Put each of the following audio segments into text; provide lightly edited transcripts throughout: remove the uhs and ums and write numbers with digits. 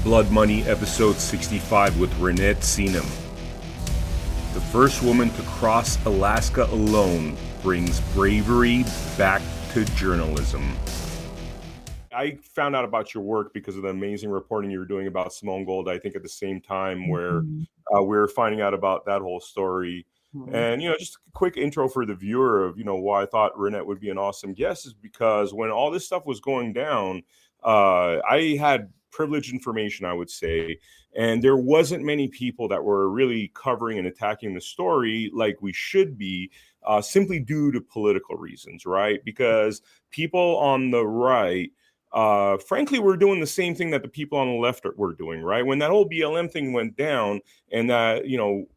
Blood Money, episode 65 with Reinette Senum. The first woman to cross Alaska alone brings bravery back to journalism. I found out about your work because of the amazing reporting you were doing about Simone Gold, I think at the same time where we were finding out about that whole story. And, just a quick intro for the viewer of, why I thought Reinette would be an awesome guest is because when all this stuff was going down, I had privileged information, I would say, and there wasn't many people that were really covering and attacking the story like we should be, simply due to political reasons, right? Because people on the right, frankly, we're doing the same thing that the people on the left were doing, right? When that whole BLM thing went down and that,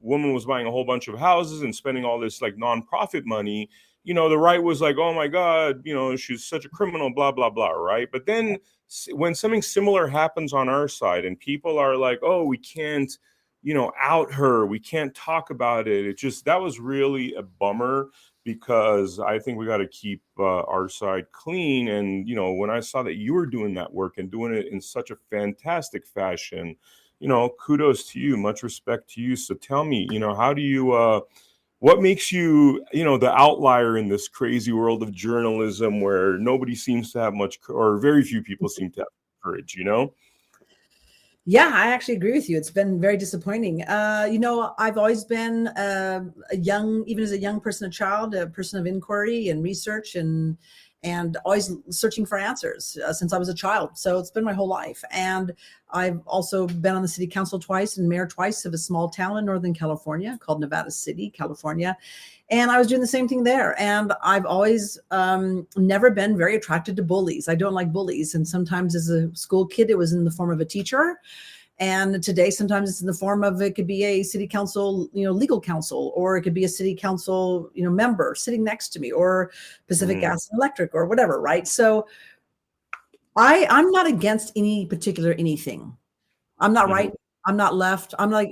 woman was buying a whole bunch of houses and spending all this like nonprofit money, the right was like, oh my God, she's such a criminal, blah, blah, blah, right? But then when something similar happens on our side and people are like, oh, we can't, out her, we can't talk about it. It just, that was really a bummer because I think we got to keep our side clean. And, when I saw that you were doing that work and doing it in such a fantastic fashion, kudos to you, much respect to you. So tell me, how do you, what makes you, the outlier in this crazy world of journalism where nobody seems to have much, or very few people seem to have courage, Yeah, I actually agree with you. It's been very disappointing. I've always been even as a young person, a child, a person of inquiry and research and always searching for answers since I was a child. So it's been my whole life. And I've also been on the city council twice and mayor twice of a small town in Northern California called Nevada City, California. And I was doing the same thing there. And I've always never been very attracted to bullies. I don't like bullies. And sometimes as a school kid, it was in the form of a teacher. And today, sometimes it's in the form of, it could be a city council, legal counsel, or it could be a city council, member sitting next to me, or Pacific Gas and Electric, or whatever, right? So I'm not against any particular anything. I'm not right. I'm not left. I'm like,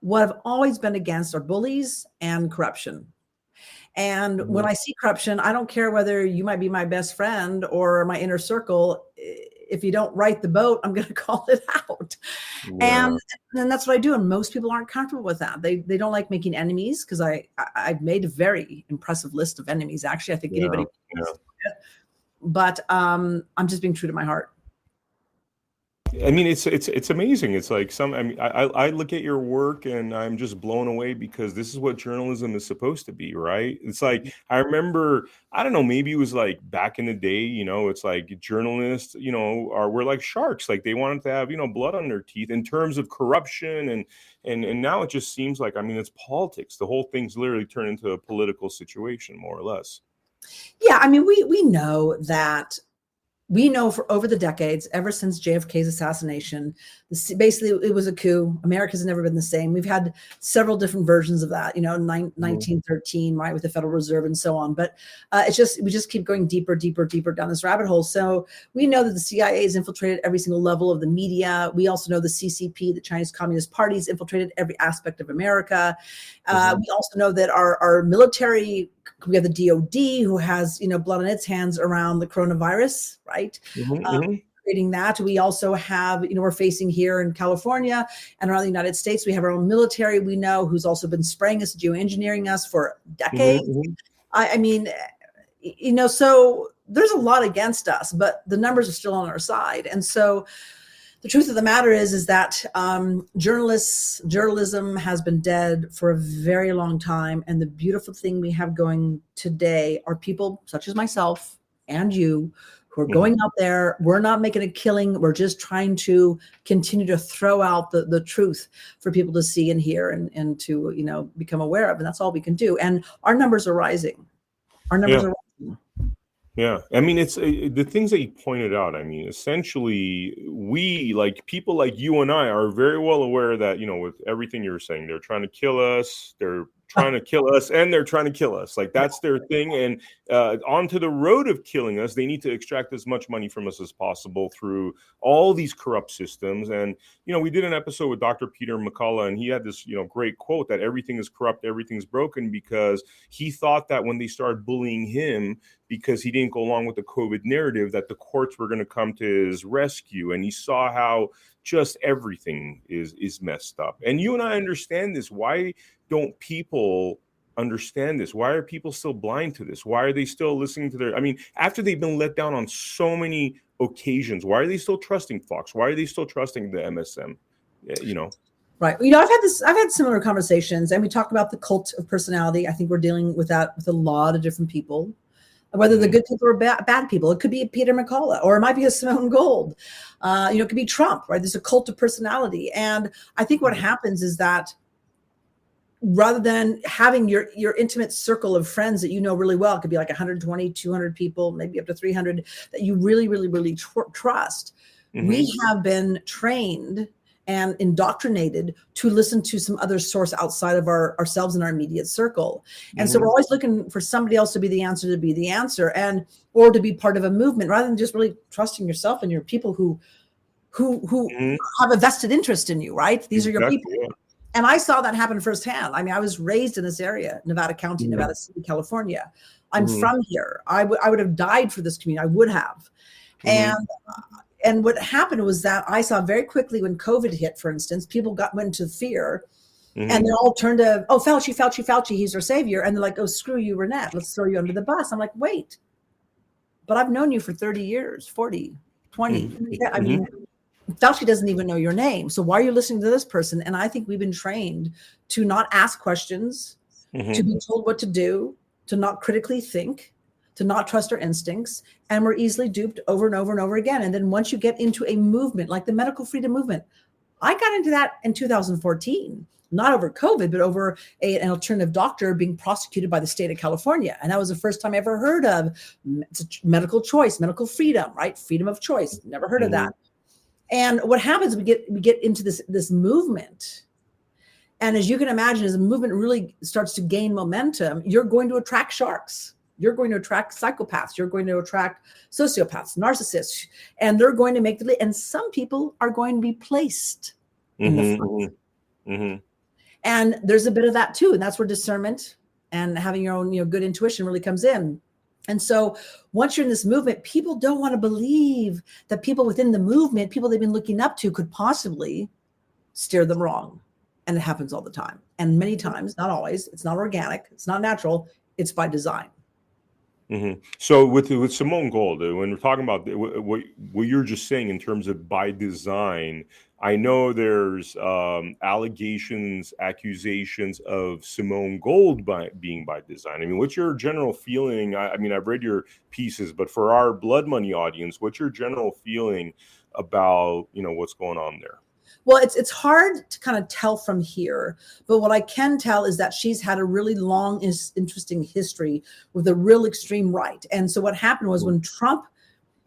what I've always been against are bullies and corruption. And when I see corruption, I don't care whether you might be my best friend or my inner circle. If you don't right the boat, I'm going to call it out. Yeah. And that's what I do. And most people aren't comfortable with that. They don't like making enemies, because I've made a very impressive list of enemies. Actually, I think anybody. But I'm just being true to my heart. I mean, it's amazing. It's like I look at your work and I'm just blown away because this is what journalism is supposed to be, right? It's like, I remember, I don't know, maybe it was like back in the day, it's like journalists, we're like sharks. Like they wanted to have, blood on their teeth in terms of corruption. And now it just seems like, it's politics. The whole thing's literally turned into a political situation, more or less. Yeah. We know that. We know for over the decades, ever since JFK's assassination, basically it was a coup. America's never been the same. We've had several different versions of that, 1913, right, with the Federal Reserve and so on. But we just keep going deeper down this rabbit hole. So we know that the CIA has infiltrated every single level of the media. We also know the CCP, the Chinese Communist Party, has infiltrated every aspect of America. We also know that our military, we have the DOD, who has, blood on its hands around the coronavirus, right? Creating that. We also have, we're facing here in California and around the United States, we have our own military, we know, who's also been spraying us, geoengineering us for decades. So there's a lot against us, but the numbers are still on our side. And so the truth of the matter is that journalism has been dead for a very long time. And the beautiful thing we have going today are people such as myself and you who are going out there. We're not making a killing. We're just trying to continue to throw out the truth for people to see and hear and to, become aware of. And that's all we can do. And our numbers are rising. Are rising. Yeah. It's the things that you pointed out. Essentially, we, like people like you and I, are very well aware that, with everything you're saying, they're trying to kill us. They're trying to kill us, and they're trying to kill us. Like, that's their thing. And onto the road of killing us, they need to extract as much money from us as possible through all these corrupt systems. And, we did an episode with Dr. Peter McCullough, and he had this, great quote that everything is corrupt, everything's broken, because he thought that when they started bullying him because he didn't go along with the COVID narrative, that the courts were going to come to his rescue. And he saw how just everything is messed up. And you and I understand this. Why don't people understand this? Why are people still blind to this? Why are they still listening to after they've been let down on so many occasions, why are they still trusting Fox? Why are they still trusting the MSM? Right. I've had similar conversations, and we talk about the cult of personality. I think we're dealing with that with a lot of different people, whether they're good people or bad people. It could be Peter McCullough, or it might be a Simone Gold. It could be Trump, right? There's a cult of personality. And I think what happens is that rather than having your intimate circle of friends that you know really well, it could be like 120, 200 people, maybe up to 300 that you really, really, really trust. We have been trained and indoctrinated to listen to some other source outside of ourselves and our immediate circle. And so we're always looking for somebody else to be the answer, and or to be part of a movement, rather than just really trusting yourself and your people who have a vested interest in you, right? These are your people. Yeah. And I saw that happen firsthand. I was raised in this area, Nevada County, Nevada City, California. I'm from here. I would have died for this community. I would have. And what happened was that I saw very quickly when COVID hit, for instance, people went into fear, and they all turned to, Fauci, he's our savior. And they're like, oh, screw you, Reinette, let's throw you under the bus. I'm like, wait, but I've known you for 30 years, 40, 20. Fauci doesn't even know your name. So why are you listening to this person? And I think we've been trained to not ask questions, to be told what to do, to not critically think, to not trust our instincts. And we're easily duped over and over and over again. And then once you get into a movement like the medical freedom movement, I got into that in 2014, not over COVID, but over an alternative doctor being prosecuted by the state of California. And that was the first time I ever heard of medical choice, medical freedom, right? Freedom of choice. Never heard of that. And what happens, we get into this movement. And as you can imagine, as the movement really starts to gain momentum, you're going to attract sharks. You're going to attract psychopaths. You're going to attract sociopaths, narcissists, and they're going to make the lead. And some people are going to be placed in the front. And there's a bit of that too. And that's where discernment and having your own, good intuition really comes in. And so once you're in this movement, people don't want to believe that people within the movement, people they've been looking up to, could possibly steer them wrong. And it happens all the time. And many times, not always, it's not organic, it's not natural, it's by design. So with Simone Gold, when we're talking about what you're just saying in terms of by design, I know there's accusations of Simone Gold being by design. What's your general feeling? I've read your pieces, but for our Blood Money audience, what's your general feeling about, what's going on there? Well, it's hard to kind of tell from here, but what I can tell is that she's had a really long, interesting history with the real extreme right. And so what happened was when Trump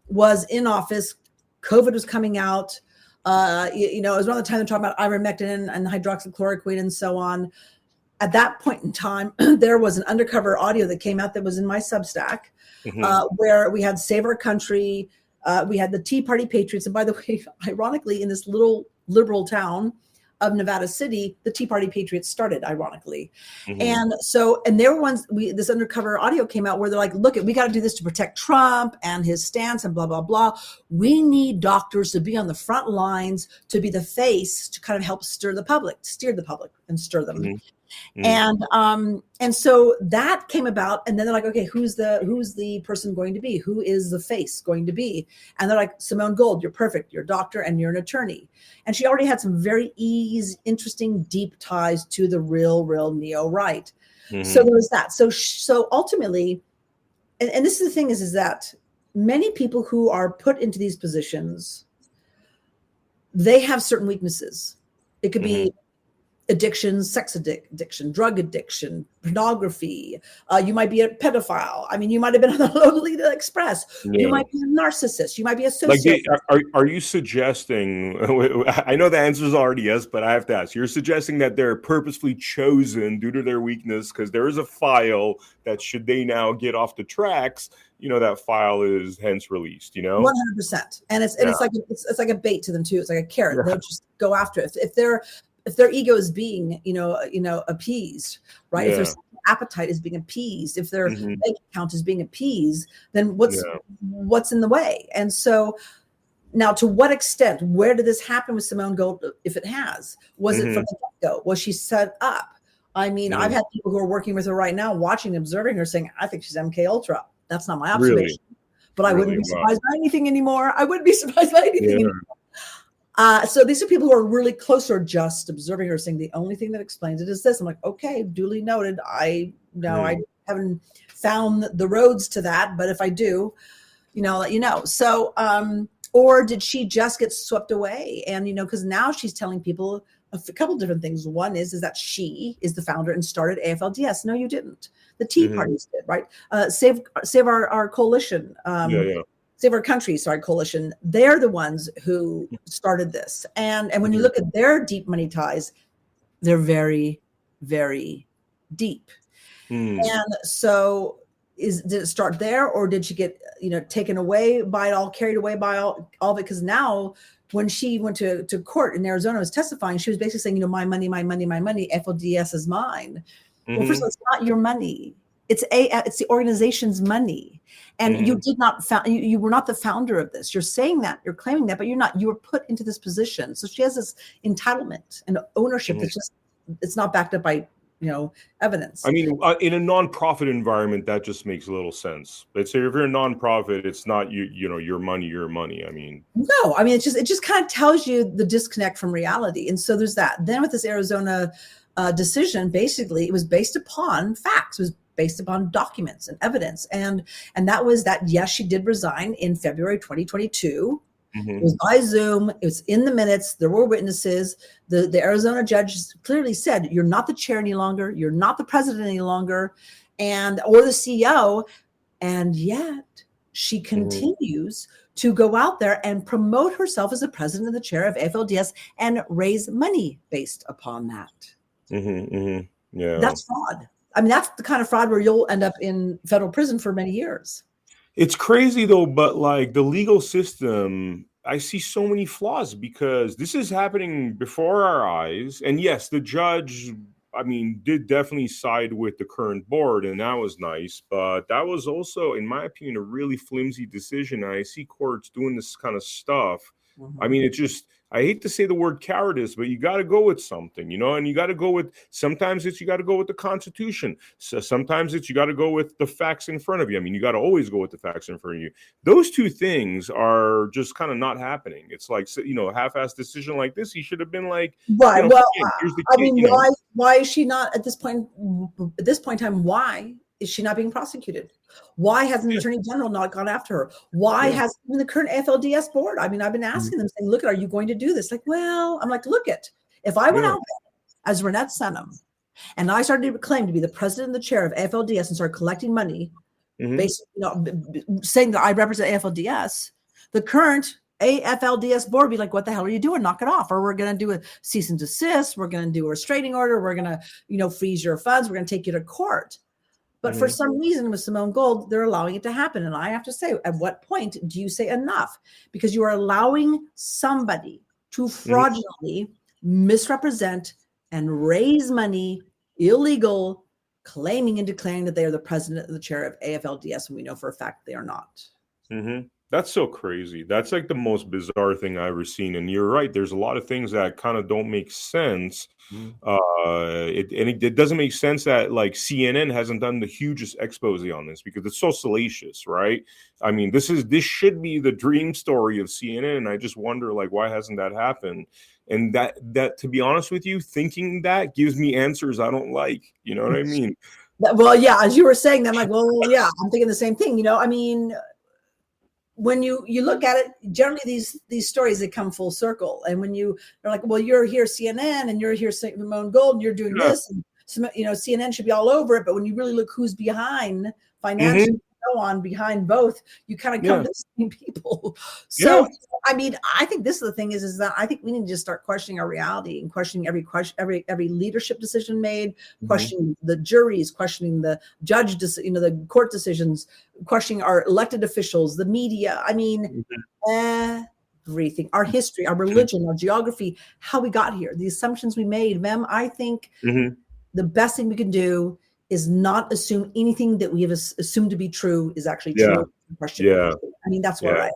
was in office, COVID was coming out. It was around the time they're talking about ivermectin and hydroxychloroquine and so on. At that point in time, there was an undercover audio that came out that was in my Substack, where we had Save Our Country, we had the Tea Party Patriots. And by the way, ironically, in this little liberal town of Nevada City, the Tea Party Patriots started, ironically. And there were ones, this undercover audio came out where they're like, look, we got to do this to protect Trump and his stance and blah, blah, blah. We need doctors to be on the front lines, to be the face, to kind of help steer the public and stir them. And so that came about, and then they're like, okay, who's the person going to be? Who is the face going to be? And they're like, Simone Gold, you're perfect. You're a doctor and you're an attorney. And she already had some very interesting, deep ties to the real neo-right. So there was that. So ultimately, and this is the thing is that many people who are put into these positions, they have certain weaknesses. It could be addictions, sex addiction, drug addiction, pornography. You might be a pedophile. I mean, you might have been on the Lolita Express. You Yeah. might be a narcissist. You might be a Like, sociopath. are you suggesting? I know the answer is already yes, but I have to ask. You're suggesting that they're purposefully chosen due to their weakness because there is a file that, should they now get off the tracks, that file is hence released. 100%. And it's it's like a bait to them too. It's like a carrot. Yeah. They'll just go after it. If their ego is being, appeased, right? Yeah. If their appetite is being appeased, if their Mhm. bank account is being appeased, then what's in the way? And so now, to what extent, where did this happen with Simone Gold? If it has, was it from the get-go? Was she set up? I mean, I've had people who are working with her right now, watching, observing her, saying, "I think she's MK Ultra." That's not my observation, but I wouldn't be surprised by anything anymore. I wouldn't be surprised by anything anymore. So these are people who are really close or just observing her, saying the only thing that explains it is this. I'm like, okay, duly noted. I haven't found the roads to that, but if I do, I'll let you know. So, or did she just get swept away? And, because now she's telling people a couple different things. One is that she is the founder and started AFLDS. No, you didn't. The Tea Parties did, right? Save our coalition. Save Our Country, coalition. They're the ones who started this. And when you look at their deep money ties, they're very, very deep. And so did it start there, or did she get, taken away by it all, carried away by all of it? Because now when she went to court in Arizona, was testifying, she was basically saying, my money, FLDS is mine. Well, first of all, it's not your money. It's the organization's money. And you did not you were not the founder of this. You're saying that, you're claiming that, but you're not. You were put into this position. So she has this entitlement and ownership that's just, it's not backed up by evidence. I mean, in a nonprofit environment, that just makes a little sense. Let's say if you're a nonprofit, it's not your money. I mean, no, I mean, it just kind of tells you the disconnect from reality. And so there's that. Then with this Arizona decision, basically, it was based upon facts. It was based upon documents and evidence. And that was that, yes, she did resign in February 2022. It was by Zoom. It was in the minutes. There were witnesses. The Arizona judge clearly said, you're not the chair any longer. You're not the president any longer, or the CEO. And yet she continues to go out there and promote herself as the president and the chair of AFLDS and raise money based upon that. Yeah. That's fraud. I mean, that's the kind of fraud where you'll end up in federal prison for many years. It's crazy though, but like the legal system, I see so many flaws because this is happening before our eyes. And yes, the judge, did definitely side with the current board, and that was nice. But that was also, in my opinion, a really flimsy decision. And I see courts doing this kind of stuff. I mean, I hate to say the word cowardice, but you got to go with something, and you got to go with, sometimes you got to go with the Constitution. So sometimes you got to go with the facts in front of you. I mean, you got to always go with the facts in front of you. Those two things are just kind of not happening. It's like, a half-assed decision like this, he should have been like, right. Well, here's the kid, why is she not at this point in time? Why is she not being prosecuted? Why hasn't the Attorney General not gone after her? Why hasn't even the current FLDS board? I mean, I've been asking them, saying, look, are you going to do this? Like, well, I'm like, look if I went out as Reinette Senum and I started to claim to be the president and the chair of AFLDS and started collecting money, basically, saying that I represent AFLDS, the current AFLDS board would be like, what the hell are you doing? Knock it off. Or we're going to do a cease and desist. We're going to do a restraining order. We're going to, freeze your funds. We're going to take you to court. But for some reason with Simone Gold, they're allowing it to happen. And I have to say, at what point do you say enough? Because you are allowing somebody to fraudulently misrepresent and raise money, illegal, claiming and declaring that they are the president and the chair of AFLDS, when we know for a fact they are not. That's so crazy. That's like the most bizarre thing I've ever seen. And you're right. There's a lot of things that kind of don't make sense. It doesn't make sense that like CNN hasn't done the hugest expose on this because it's so salacious, right? I mean, this should be the dream story of CNN. And I just wonder, like, why hasn't that happened? And that to be honest with you, thinking that gives me answers I don't like. You know what I mean? Well, yeah. As you were saying that, I'm like, well, yeah, I'm thinking the same thing. I mean, when you look at it, generally these stories, they come full circle. And when they're like, well, you're here CNN and you're here Simone Gold and you're doing this, and CNN should be all over it. But when you really look who's behind financially, so on behind both, you kind of come to the same people. So I mean, I think this is the thing is that I think we need to just start questioning our reality and questioning every leadership decision made, questioning the juries, questioning the judge, the court decisions, questioning our elected officials, the media. I mean, everything, our history, our religion, our geography, how we got here, the assumptions we made. Mem, I think the best thing we can do is not assume anything that we have assumed to be true is actually true. I mean, that's what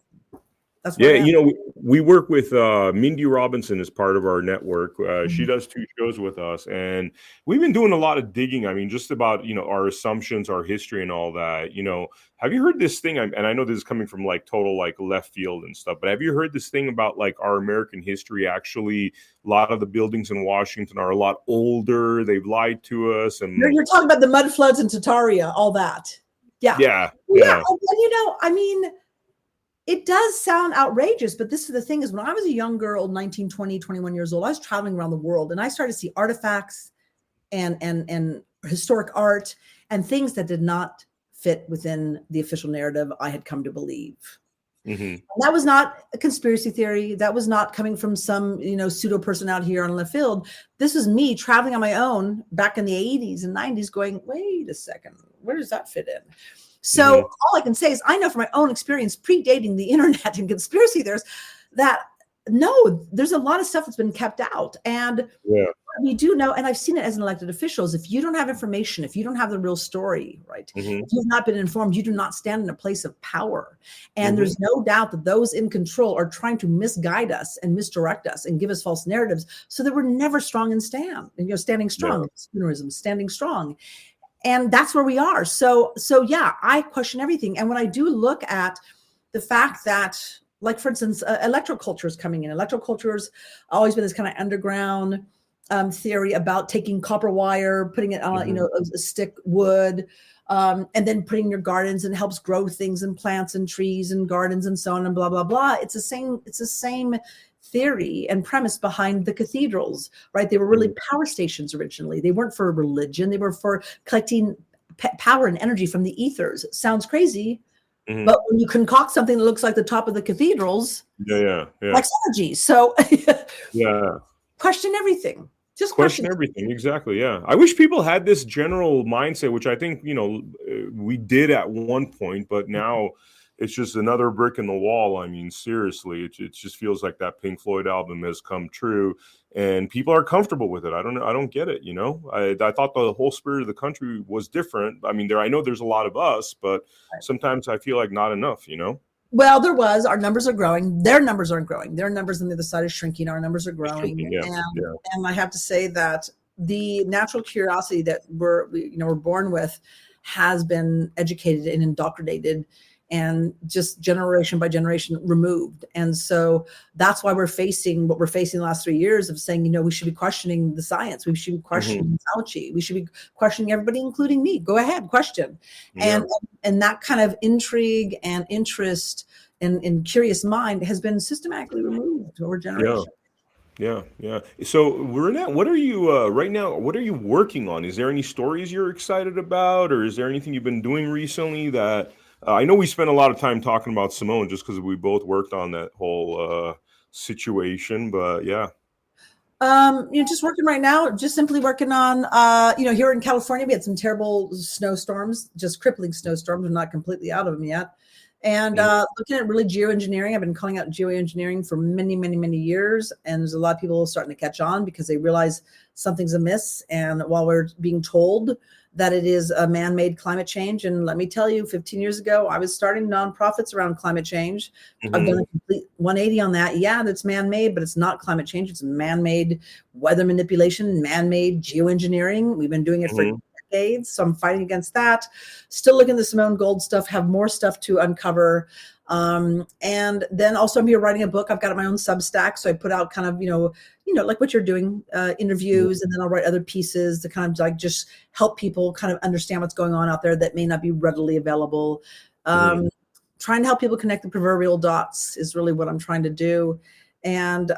that's why we work with Mindy Robinson as part of our network. She does 2 shows with us, and we've been doing a lot of digging. I mean, just about, our assumptions, our history and all that. Have you heard this thing? And I know this is coming from like total like left field and stuff, but have you heard this thing about like our American history? Actually, a lot of the buildings in Washington are a lot older. They've lied to us. And you're talking about the mud floods in Tartaria, all that. Yeah. I mean, it does sound outrageous, but this is the thing is when I was a young girl, 19, 20, 21 years old, I was traveling around the world and I started to see artifacts and historic art and things that did not fit within the official narrative I had come to believe. And that was not a conspiracy theory. That was not coming from some, pseudo person out here on the field. This is me traveling on my own back in the 80s and 90s going, wait a second, where does that fit in? So all I can say is I know from my own experience predating the internet and conspiracy theories that no, there's a lot of stuff that's been kept out. And we do know, and I've seen it as an elected officials, if you don't have information, if you don't have the real story, right, if you've not been informed, you do not stand in a place of power. And there's no doubt that those in control are trying to misguide us and misdirect us and give us false narratives so that we're never strong and standing strong, standing strong. And that's where we are. So yeah, I question everything. And when I do look at the fact that, like, for instance, electroculture is coming in. Electroculture has always been this kind of underground theory about taking copper wire, putting it on, a stick wood, and then putting in your gardens, and helps grow things and plants and trees and gardens and so on and blah, blah, blah. It's the same theory and premise behind the cathedrals, right? They were really power stations originally. They weren't for religion. They were for collecting power and energy from the ethers. Sounds crazy, but when you concoct something that looks like the top of the cathedrals, like energy. So question everything. Just question everything. Exactly. Yeah. I wish people had this general mindset, which I think, we did at one point, but now it's just another brick in the wall. I mean, seriously, it just feels like that Pink Floyd album has come true and people are comfortable with it. I don't know. I don't get it. I thought the whole spirit of the country was different. I mean, I know there's a lot of us, but sometimes I feel like not enough, Well, our numbers are growing. Their numbers aren't growing. Their numbers on the other side is shrinking. Our numbers are growing. And I have to say that the natural curiosity that we're born with has been educated and indoctrinated and just generation by generation removed. And so that's why we're facing what we're facing the last 3 years of saying, we should be questioning the science. We should be questioning Fauci. We should be questioning everybody, including me. Go ahead, question. And that kind of intrigue and interest and curious mind has been systematically removed over generations. Yeah. So, Reinette, what are you right now? What are you working on? Is there any stories you're excited about, or is there anything you've been doing recently that I know we spent a lot of time talking about Simone just because we both worked on that whole situation, but just working right now, just simply working on, here in California, we had some terrible snowstorms, just crippling snowstorms. We're not completely out of them yet. And looking at really geoengineering. I've been calling out geoengineering for many, many, many years. And there's a lot of people starting to catch on because they realize something's amiss. And while we're being told that it is a man-made climate change, and let me tell you, 15 years ago, I was starting nonprofits around climate change. I've done a complete 180 on that. Yeah, that's man-made, but it's not climate change. It's man-made weather manipulation, man-made geoengineering. We've been doing it for decades, so I'm fighting against that. Still looking at the Simone Gold stuff, have more stuff to uncover. And then also I'm here writing a book. I've got my own Substack. So I put out kind of, like what you're doing, interviews, and then I'll write other pieces to kind of like just help people kind of understand what's going on out there that may not be readily available. trying to help people connect the proverbial dots is really what I'm trying to do. And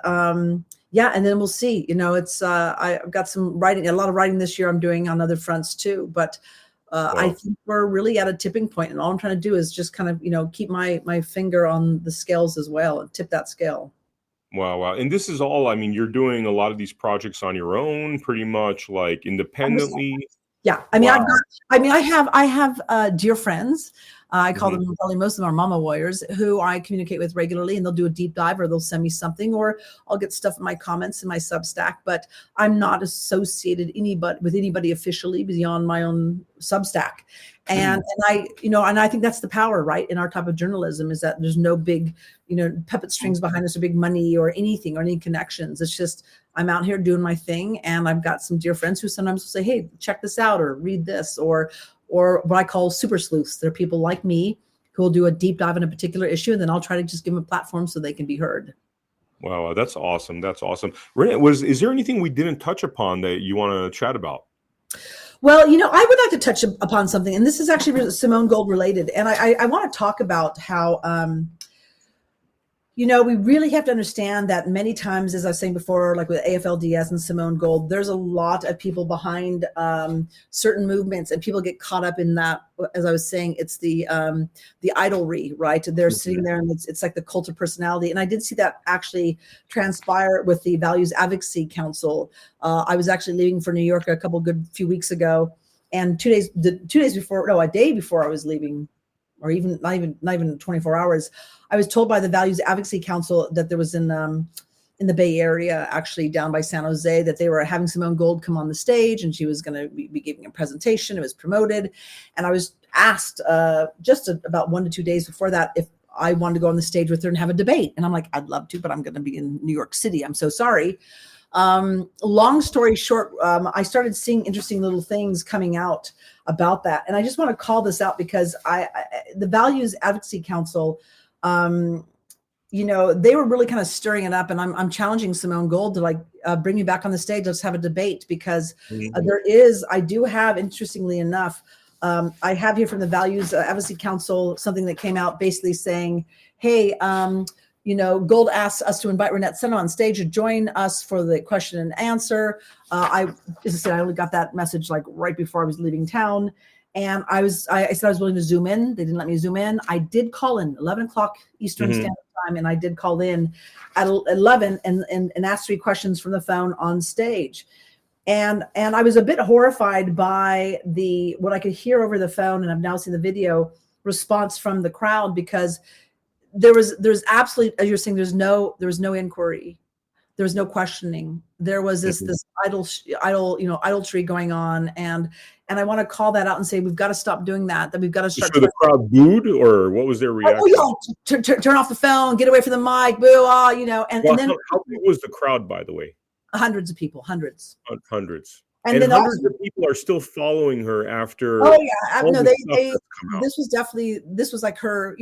yeah, and then we'll see. It's I've got some writing, a lot of writing this year I'm doing on other fronts too. But I think we're really at a tipping point, and all I'm trying to do is just kind of, keep my finger on the scales as well and tip that scale. Wow. And this is all, I mean, you're doing a lot of these projects on your own, pretty much like independently. Yeah. I mean, I have dear friends. I call them, probably most of them are mama warriors, who I communicate with regularly, and they'll do a deep dive, or they'll send me something, or I'll get stuff in my comments in my Substack, but I'm not associated with anybody officially beyond my own Substack. And I think that's the power, right, in our type of journalism, is that there's no big, puppet strings behind us, or big money or anything, or any connections. It's just, I'm out here doing my thing, and I've got some dear friends who sometimes will say, hey, check this out, or read this, or what I call super sleuths. They're people like me who will do a deep dive in a particular issue, and then I'll try to just give them a platform so they can be heard. Wow, that's awesome. That's awesome. Reinette, is there anything we didn't touch upon that you want to chat about? Well, I would like to touch upon something, and this is actually Simone Gold related. And I want to talk about how, we really have to understand that many times, as I was saying before, like with AFLDS and Simone Gold, there's a lot of people behind certain movements, and people get caught up in that. As I was saying, it's the idolry, right? They're sitting there, and it's like the cult of personality. And I did see that actually transpire with the Values Advocacy Council. I was actually leaving for New York a few weeks ago, and a day before I was leaving, or even not even 24 hours, I was told by the Values Advocacy Council that there was in the Bay Area, actually down by San Jose, that they were having Simone Gold come on the stage, and she was going to be giving a presentation. It was promoted. And I was asked just about 1 to 2 days before that if I wanted to go on the stage with her and have a debate. And I'm like, I'd love to, but I'm going to be in New York City. I'm so sorry. Long story short, I started seeing interesting little things coming out about that. And I just want to call this out because the Values Advocacy Council, they were really kind of stirring it up, and I'm challenging Simone Gold to bring me back on the stage. Let's have a debate, because I do have, interestingly enough, I have here from the Values Advocacy Council something that came out basically saying, hey, Gold asks us to invite Reinette Senum on stage to join us for the question and answer. As I said, I only got that message right before I was leaving town. And I said I was willing to zoom in. They didn't let me zoom in. I did call in 11 o'clock Eastern Standard Time, and I did call in at 11 and ask 3 questions from the phone on stage. And I was a bit horrified by what I could hear over the phone, and I've now seen the video response from the crowd, because there's absolutely, as you're saying, there was no inquiry. There was no questioning. There was this idolatry going on, and I want to call that out and say we've got to stop doing that. That we've got to start. So the crowd booed, or what was their reaction? Oh yeah, turn off the phone, get away from the mic, boo, and then how big was the crowd, by the way? Hundreds of people, hundreds. Hundreds. And then hundreds of people are still following her after. Oh yeah, no, this was like her.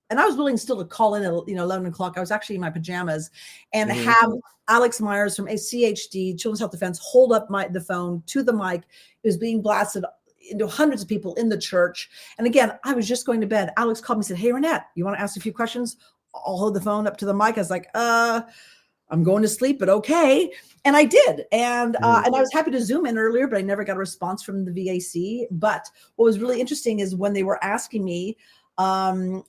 I was willing still to call in at 11 o'clock. I was actually in my pajamas, and have Alex Myers from CHD, Children's Health Defense, hold up the phone to the mic. It was being blasted into hundreds of people in the church. And again, I was just going to bed. Alex called me and said, hey, Reinette, you want to ask a few questions? I'll hold the phone up to the mic. I was like, I'm going to sleep, but okay. And I did. And I was happy to zoom in earlier, but I never got a response from the VAC. But what was really interesting is when they were asking me,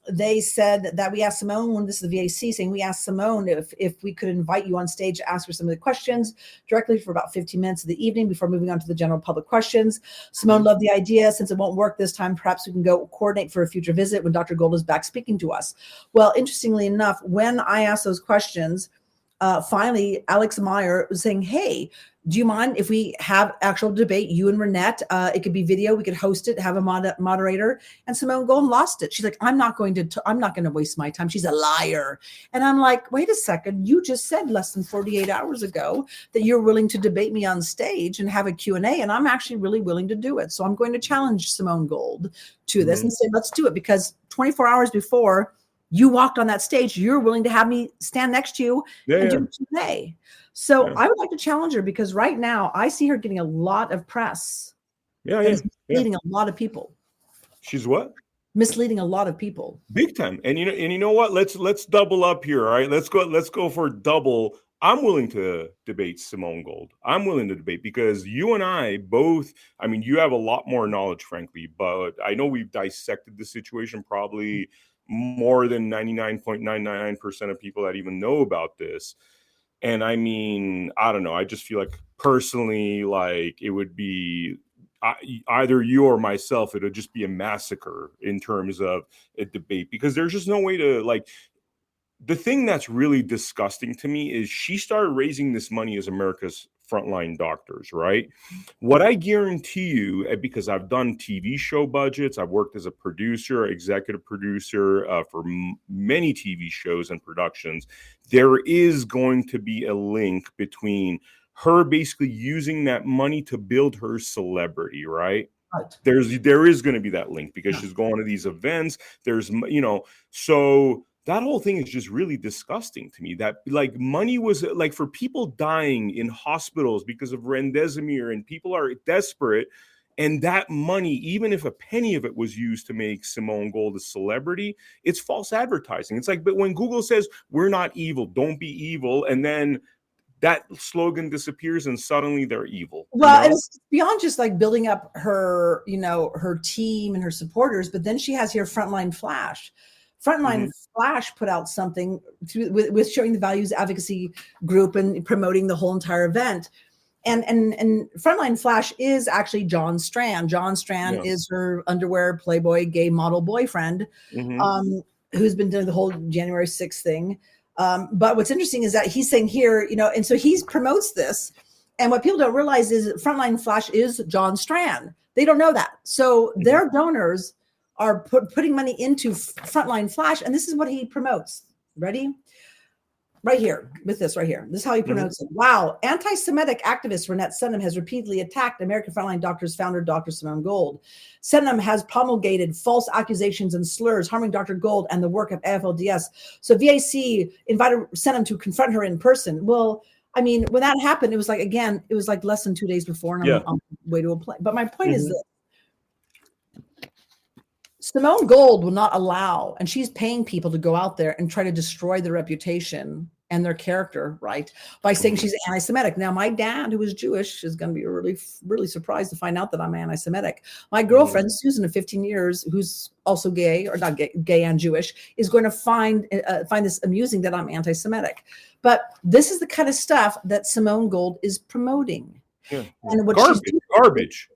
they said that we asked Simone, this is the VAC saying, we asked Simone if we could invite you on stage to ask her some of the questions directly for about 15 minutes of the evening before moving on to the general public questions. Simone loved the idea. Since it won't work this time, perhaps we can go coordinate for a future visit when Dr. Gold is back speaking to us. Well, interestingly enough, when I asked those questions, finally, Alex Meyer was saying, hey, do you mind if we have actual debate, you and Reinette? It could be video. We could host it, have a moderator. And Simone Gold lost it. She's like, I'm not going to waste my time. She's a liar. And I'm like, wait a second. You just said less than 48 hours ago that you're willing to debate me on stage and have a Q&A. And I'm actually really willing to do it. So I'm going to challenge Simone Gold to this and say, let's do it. Because 24 hours before you walked on that stage, you're willing to have me stand next to you and do Q&A. So I would like to challenge her, because right now I see her getting a lot of press. Leading a lot of people. She's what? misleading a lot of people. Big time. And you know what? Let's double up here. All right. Let's go for double. I'm willing to debate Simone Gold. I'm willing to debate because you and I both, I mean, you have a lot more knowledge, frankly, but I know we've dissected the situation probably more than 99.999% of people that even know about this. And I mean, I don't know. I just feel like personally, like it would be either you or myself, it would just be a massacre in terms of a debate because there's just no way to like. The thing that's really disgusting to me is she started raising this money as America's frontline doctors, right? What I guarantee you, because I've done TV show budgets, I've worked as a producer, executive producer for many TV shows and productions, there is going to be a link between her basically using that money to build her celebrity, right? Right. There is going to be that link because she's going to these events. There's, so that whole thing is just really disgusting to me that like money was like for people dying in hospitals because of remdesivir and people are desperate. And that money, even if a penny of it was used to make Simone Gold a celebrity, it's false advertising. It's like, but when Google says we're not evil, don't be evil. And then that slogan disappears and suddenly they're evil. Well, and it's beyond just like building up her, her team and her supporters, but then she has here Frontline Flash. Frontline Flash put out something with showing the values advocacy group and promoting the whole entire event. And Frontline Flash is actually John Strand. John Strand is her underwear Playboy gay model boyfriend, who's been doing the whole January 6th thing. But what's interesting is that he's saying here, and so he promotes this. And what people don't realize is Frontline Flash is John Strand. They don't know that. So their donors are putting money into Frontline Flash. And this is what he promotes. Ready? Right here, with this right here. This is how he promotes it. Wow. Anti-Semitic activist Reinette Senum has repeatedly attacked American Frontline Doctors founder, Dr. Simone Gold. Senum has promulgated false accusations and slurs harming Dr. Gold and the work of AFLDS. So VAC invited Senum to confront her in person. Well, I mean, when that happened, it was like less than 2 days before, and I'm on the way to a plane. But my point is this. Simone Gold will not allow, and she's paying people to go out there and try to destroy their reputation and their character, right? By saying she's anti-Semitic. Now, my dad, who is Jewish, is going to be really, really surprised to find out that I'm anti-Semitic. My girlfriend, Susan, of 15 years, who's also gay, or not gay and Jewish, is going to find this amusing that I'm anti-Semitic. But this is the kind of stuff that Simone Gold is promoting. Yeah. And what garbage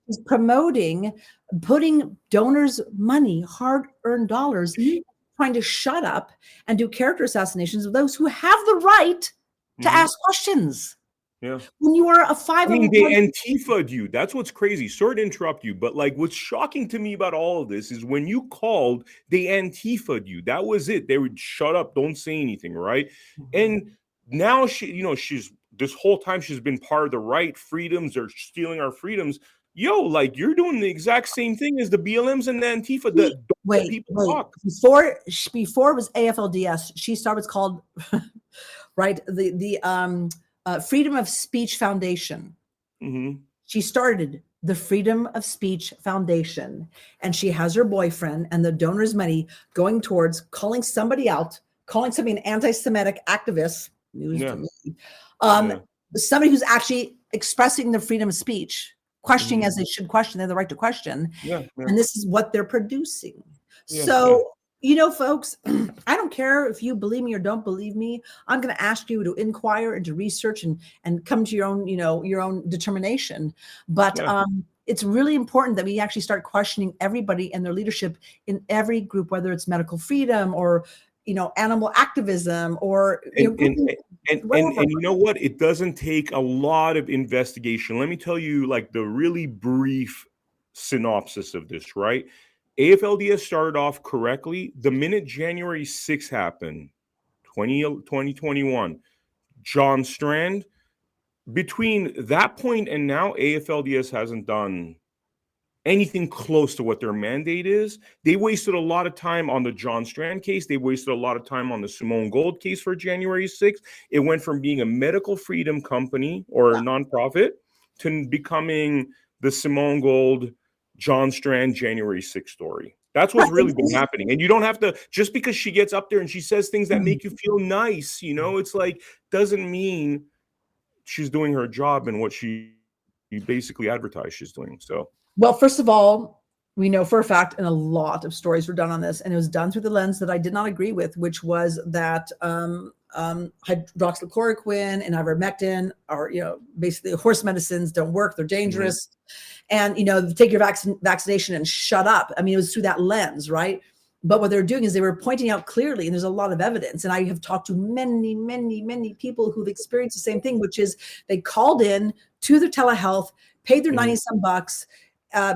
is promoting, putting donors' money, hard-earned dollars, trying to shut up and do character assassinations of those who have the right to ask questions. Yeah. When you are a 501. I mean, they Antifa'd you. That's what's crazy. Sorry to interrupt you, but like what's shocking to me about all of this is when you called, they Antifa'd you. That was it. They would shut up, don't say anything, right? And now she's this whole time she's been part of the right. Freedoms, they're stealing our freedoms. Yo, like you're doing the exact same thing as the BLMs and the Antifa. Wait. Before it was AFLDS, she started what's called right the Freedom of Speech Foundation. She started the Freedom of Speech Foundation, and she has her boyfriend and the donors' money going towards calling somebody out, calling somebody an anti-Semitic activist. News to me. Somebody who's actually expressing the freedom of speech, questioning as they should question, they have the right to question. And this is what they're producing. So, folks, I don't care if you believe me or don't believe me. I'm going to ask you to inquire and to research and come to your own determination. But it's really important that we actually start questioning everybody and their leadership in every group, whether it's medical freedom or animal activism or and you know what? It doesn't take a lot of investigation. Let me tell you like the really brief synopsis of this, right? AFLDS started off correctly. The minute January 6th happened, 2021, John Strand, between that point and now, AFLDS hasn't done anything close to what their mandate is. They wasted a lot of time on the John Strand case. They wasted a lot of time on the Simone Gold case for January 6th. It went from being a medical freedom company or a nonprofit to becoming the Simone Gold, John Strand, January 6th story. That's what's really been happening. And you don't have to, just because she gets up there and she says things that make you feel nice, it's like, doesn't mean she's doing her job and what she basically advertised she's doing. So, well, first of all, we know for a fact, and a lot of stories were done on this, and it was done through the lens that I did not agree with, which was that hydroxychloroquine and ivermectin are, basically horse medicines don't work. They're dangerous. And, take your vaccination and shut up. I mean, it was through that lens, right? But what they're doing is they were pointing out clearly, and there's a lot of evidence. And I have talked to many, many, many people who've experienced the same thing, which is they called in to their telehealth, paid their 90 some bucks,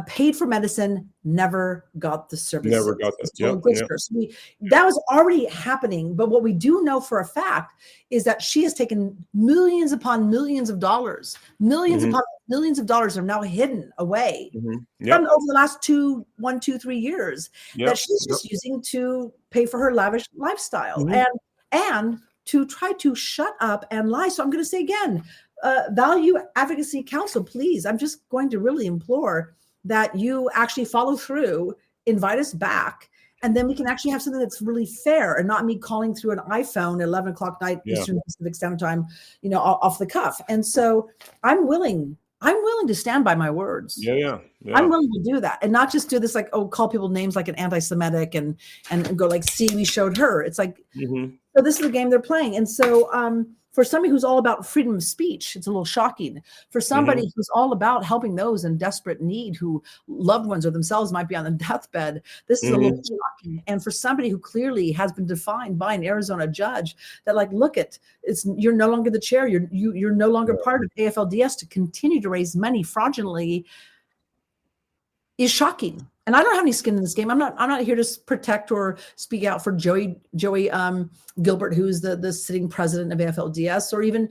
paid for medicine, never got the service. Never got that. That was already happening. But what we do know for a fact is that she has taken millions upon millions of dollars. Millions upon millions of dollars are now hidden away from over the last 3 years that she's just using to pay for her lavish lifestyle and to try to shut up and lie. So I'm going to say again, Value Advocacy Council, please, I'm just going to really implore that you actually follow through, invite us back, and then we can actually have something that's really fair and not me calling through an iPhone at 11 o'clock night Eastern Pacific Standard Time, off the cuff. And so I'm willing to stand by my words. Yeah. I'm willing to do that and not just do this call people names like an anti-Semitic and go like, see, we showed her. It's like, so this is the game they're playing. And so for somebody who's all about freedom of speech, it's a little shocking. For somebody who's all about helping those in desperate need who loved ones or themselves might be on the deathbed, this is a little shocking. And for somebody who clearly has been defined by an Arizona judge that you're no longer the chair, you're no longer part of AFLDS to continue to raise money fraudulently is shocking. And I don't have any skin in this game. I'm not here to protect or speak out for Joey Gilbert, who's the sitting president of AFLDS, or even,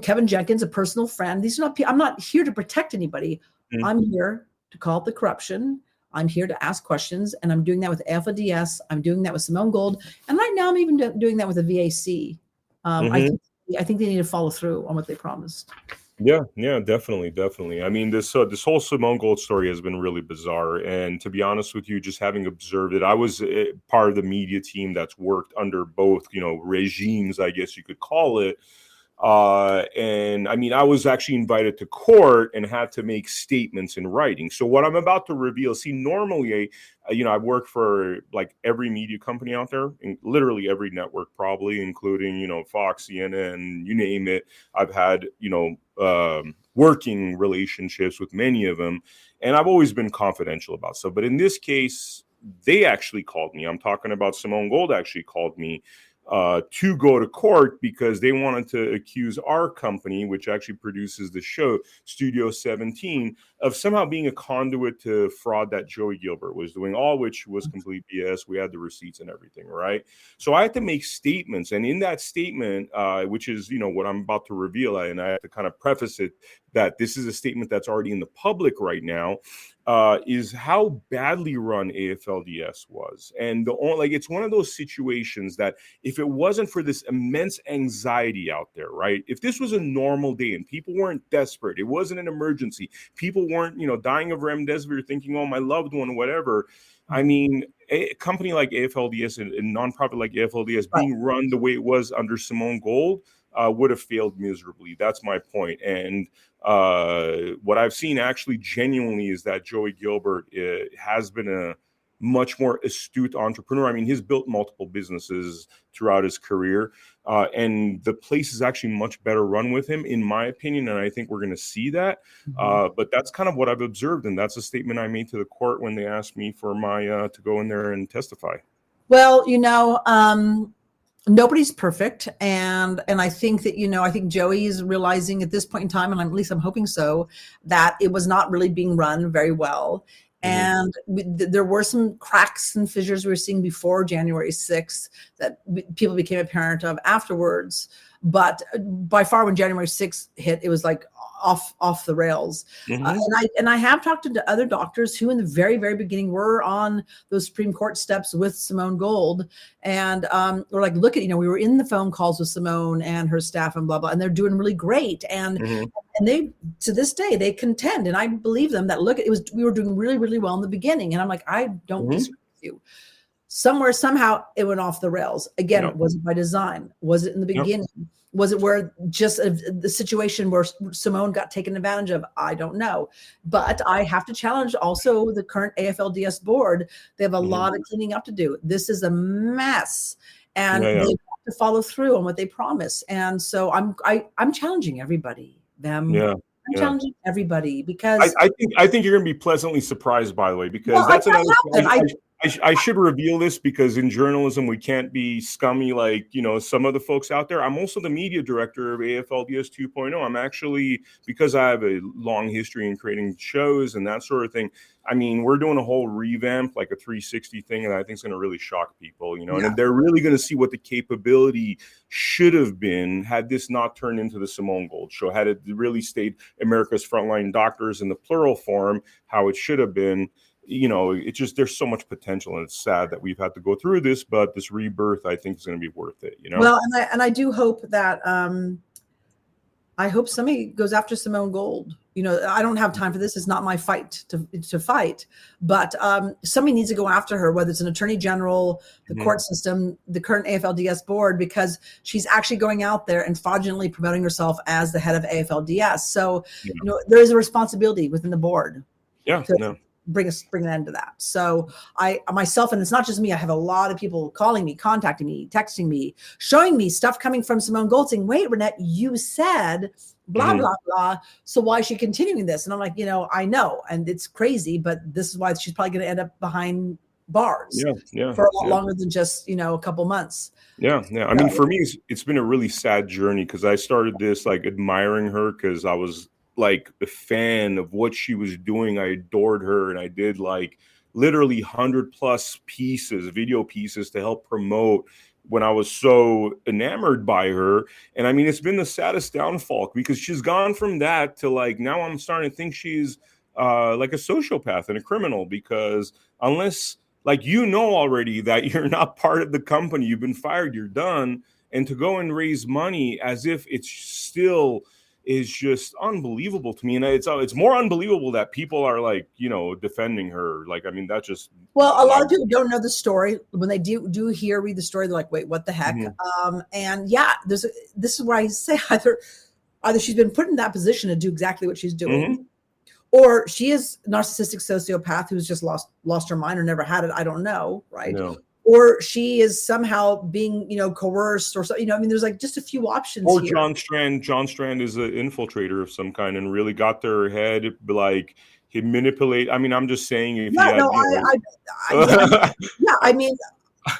Kevin Jenkins, a personal friend. I'm not here to protect anybody. I'm here to call out the corruption. I'm here to ask questions, and I'm doing that with AFLDS. I'm doing that with Simone Gold, and right now I'm even doing that with the VAC. I think they need to follow through on what they promised. Yeah, definitely. I mean, this whole Simone Gold story has been really bizarre. And to be honest with you, just having observed it, I was part of the media team that's worked under both, regimes, I guess you could call it. And I mean, I was actually invited to court and had to make statements in writing. So what I'm about to reveal, normally, I work for like every media company out there, literally every network, probably, including, Fox, CNN, you name it. I've had, working relationships with many of them, and I've always been confidential about stuff. But in this case, they actually called me. I'm talking about Simone Gold actually called me to go to court because they wanted to accuse our company, which actually produces the show, Studio 17, of somehow being a conduit to fraud that Joey Gilbert was doing, all which was complete BS. We had the receipts and everything, right? So I had to make statements. And in that statement, which is, what I'm about to reveal, and I have to kind of preface it that this is a statement that's already in the public right now, is how badly run AFLDS was. And it's one of those situations that if it wasn't for this immense anxiety out there, right? If this was a normal day and people weren't desperate, it wasn't an emergency, people weren't, dying of remdesivir thinking, oh, my loved one, whatever. I mean, a company like AFLDS and a nonprofit like AFLDS being run the way it was under Simone Gold would have failed miserably. That's my point. And what I've seen actually genuinely is that Joey Gilbert has been a much more astute entrepreneur. I mean, he's built multiple businesses throughout his career, and the place is actually much better run with him, in my opinion, and I think we're going to see that. But that's kind of what I've observed, and that's a statement I made to the court when they asked me for my to go in there and testify. Well, nobody's perfect. And I think that, I think Joey is realizing at this point in time, and at least I'm hoping so, that it was not really being run very well. And there were some cracks and fissures we were seeing before January 6th that people became apparent of afterwards. But by far, when January 6th hit, it was like off the rails. And I have talked to other doctors who in the very, very beginning were on those Supreme Court steps with Simone Gold. And we're like, look at, we were in the phone calls with Simone and her staff and blah, blah, and they're doing really great. And they, to this day, they contend, and I believe them, that we were doing really, really well in the beginning. And I'm like, I don't disagree with you. Somewhere, somehow, it went off the rails. Again, Yep. was it by design? Was it in the beginning? Was it where just the situation where Simone got taken advantage of? I don't know. But I have to challenge also the current AFLDS board. They have a lot of cleaning up to do. This is a mess. And they have to follow through on what they promise. And so I'm challenging everybody. I'm challenging everybody because I think you're going to be pleasantly surprised, by the way, because that's another thing. I should reveal this because in journalism, we can't be scummy like, some of the folks out there. I'm also the media director of AFLDS 2.0. I'm actually, because I have a long history in creating shows and that sort of thing, I mean, we're doing a whole revamp, like a 360 thing, and I think it's going to really shock people, and they're really going to see what the capability should have been had this not turned into the Simone Gold Show, had it really stayed America's Frontline Doctors in the plural form, how it should have been. It's just, there's so much potential, and it's sad that we've had to go through this, but this rebirth, I think, is going to be worth it, Well, and I do hope that, I hope somebody goes after Simone Gold. I don't have time for this. It's not my fight to fight, but somebody needs to go after her, whether it's an attorney general, the court system, the current AFLDS board, because she's actually going out there and fraudulently promoting herself as the head of AFLDS. So, there is a responsibility within the board. Bring an end to that. So I myself, and it's not just me, I have a lot of people calling me, contacting me, texting me, showing me stuff coming from Simone Gold saying, wait, Reinette, you said blah, blah, blah. So why is she continuing this? And I'm like, I know. And it's crazy, but this is why she's probably going to end up behind bars for a lot longer than just, a couple months. I mean, for me, it's been a really sad journey because I started this like admiring her because I was like a fan of what she was doing. I adored her, and I did like literally 100+ video pieces to help promote when I was so enamored by her. And I mean, it's been the saddest downfall because she's gone from that to like, now I'm starting to think she's like a sociopath and a criminal, because unless like, already that you're not part of the company, you've been fired, you're done. And to go and raise money as if it's still is just unbelievable to me. And it's more unbelievable that people are like, defending her. Like, I mean, that's just. Well, a lot of people don't know the story. When they do read the story, they're like, wait, what the heck? And this is where I say either she's been put in that position to do exactly what she's doing, or she is a narcissistic sociopath who's just lost her mind or never had it. I don't know. Right. No. Or she is somehow being, coerced or so, I mean, there's like just a few options. Or here. John Strand is an infiltrator of some kind and really got their head, like he manipulate. I mean, I'm just saying. If I mean,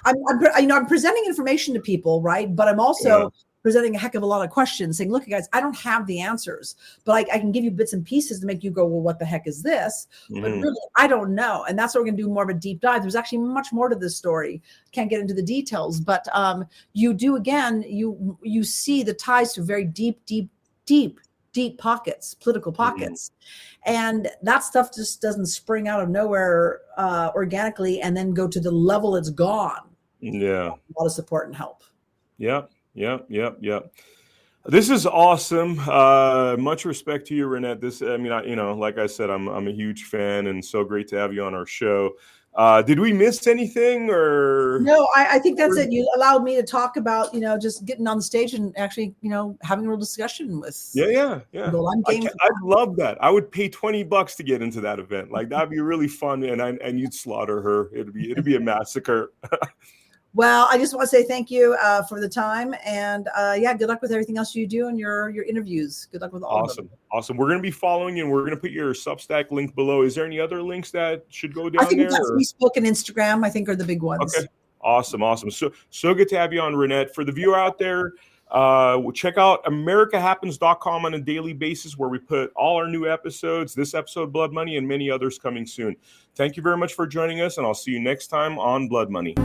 I'm presenting information to people, right? But I'm also presenting a heck of a lot of questions, saying, look, guys, I don't have the answers, but I can give you bits and pieces to make you go, well, what the heck is this? But really, I don't know. And that's what we're going to do more of a deep dive. There's actually much more to this story. Can't get into the details, but you do, again, you see the ties to very deep pockets, political pockets. And that stuff just doesn't spring out of nowhere organically and then go to the level it's gone. Yeah. A lot of support and help. Yep. This is awesome. Much respect to you, Reinette. Like I said, I'm a huge fan, and so great to have you on our show. Did we miss anything or? No, I think that's it. You allowed me to talk about, just getting on the stage and actually, having a real discussion with. Yeah. Well, I'd love that. I would pay $20 to get into that event. Like, that'd be really fun. And you'd slaughter her. It'd be a massacre. Well, I just want to say thank you for the time, and good luck with everything else you do and your interviews. Good luck with all of them. Awesome. We're going to be following you, and we're going to put your Substack link below. Is there any other links that should go down there? I think Facebook and Instagram, I think, are the big ones. Okay. Awesome. So good to have you on, Reinette. For the viewer out there, check out americahappens.com on a daily basis, where we put all our new episodes, this episode, Blood Money, and many others coming soon. Thank you very much for joining us, and I'll see you next time on Blood Money.